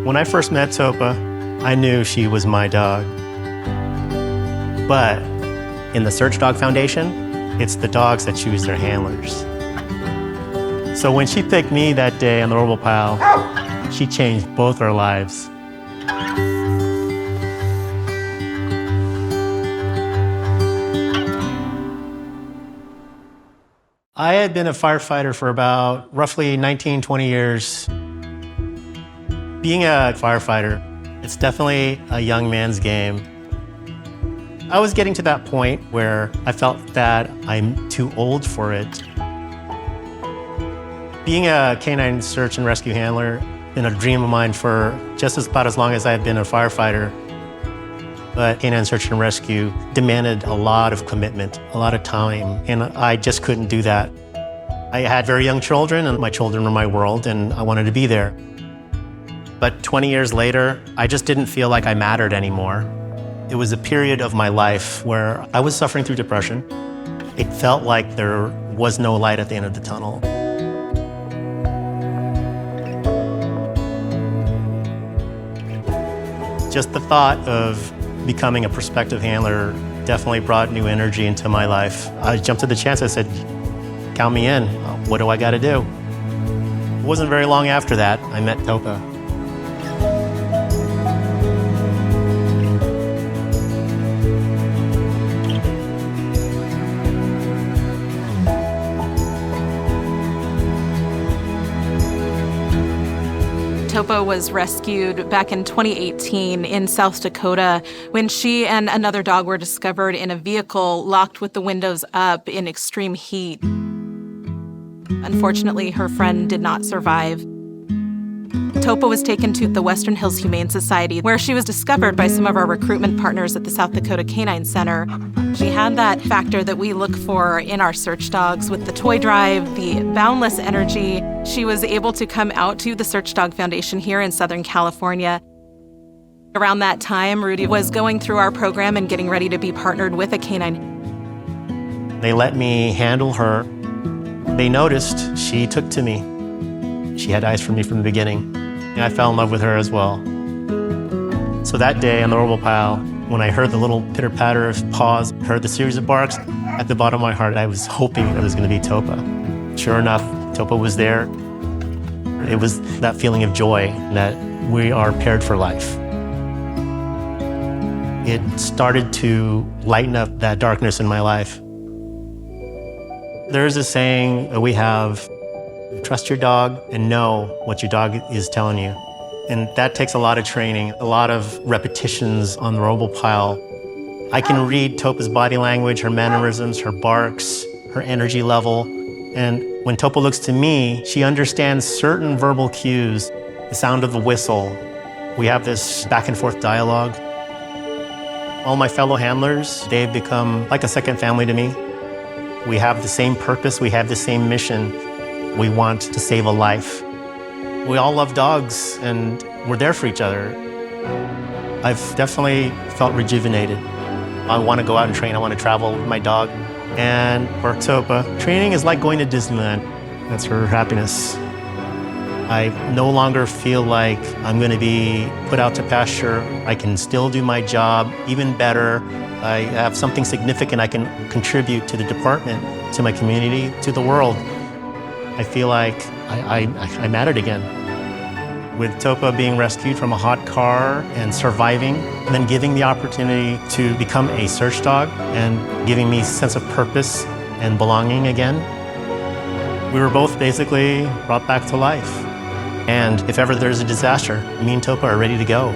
When I first met Topa, I knew she was my dog. But in the Search Dog Foundation, it's the dogs that choose their handlers. So when she picked me that day on the rubble pile, she changed both our lives. I had been a firefighter for about roughly 19, 20 years. Being a firefighter, it's definitely a young man's game. I was getting to that point where I felt that I'm too old for it. Being a canine search and rescue handler has been a dream of mine for just about as long as I had been a firefighter. But canine search and rescue demanded a lot of commitment, a lot of time, and I just couldn't do that. I had very young children, and my children were my world, and I wanted to be there. But 20 years later, I just didn't feel like I mattered anymore. It was a period of my life where I was suffering through depression. It felt like there was no light at the end of the tunnel. Just the thought of becoming a prospective handler definitely brought new energy into my life. I jumped at the chance. I said, count me in. What do I got to do? It wasn't very long after that, I met Topa. Topa was rescued back in 2018 in South Dakota when she and another dog were discovered in a vehicle locked with the windows up in extreme heat. Unfortunately, her friend did not survive. Topa was taken to the Western Hills Humane Society, where she was discovered by some of our recruitment partners at the South Dakota Canine Center. She had that factor that we look for in our search dogs with the toy drive, the boundless energy. She was able to come out to the Search Dog Foundation here in Southern California. Around that time, Rudy was going through our program and getting ready to be partnered with a canine. They let me handle her. They noticed she took to me. She had eyes for me from the beginning, and I fell in love with her as well. So that day on the rubble pile, when I heard the little pitter-patter of paws, heard the series of barks, at the bottom of my heart, I was hoping it was going to be Topa. Sure enough, Topa was there. It was that feeling of joy that we are paired for life. It started to lighten up that darkness in my life. There's a saying that we have, trust your dog and know what your dog is telling you. And that takes a lot of training, a lot of repetitions on the rubble pile. I can read Topa's body language, her mannerisms, her barks, her energy level. And when Topa looks to me, she understands certain verbal cues, the sound of the whistle. We have this back and forth dialogue. All my fellow handlers, they've become like a second family to me. We have the same purpose, we have the same mission. We want to save a life. We all love dogs, and we're there for each other. I've definitely felt rejuvenated. I want to go out and train. I want to travel with my dog. And for Topa, training is like going to Disneyland. That's her happiness. I no longer feel like I'm going to be put out to pasture. I can still do my job even better. I have something significant I can contribute to the department, to my community, to the world. I feel like I mattered again. With Topa being rescued from a hot car and surviving, and then giving the opportunity to become a search dog and giving me a sense of purpose and belonging again, we were both basically brought back to life. And if ever there's a disaster, me and Topa are ready to go.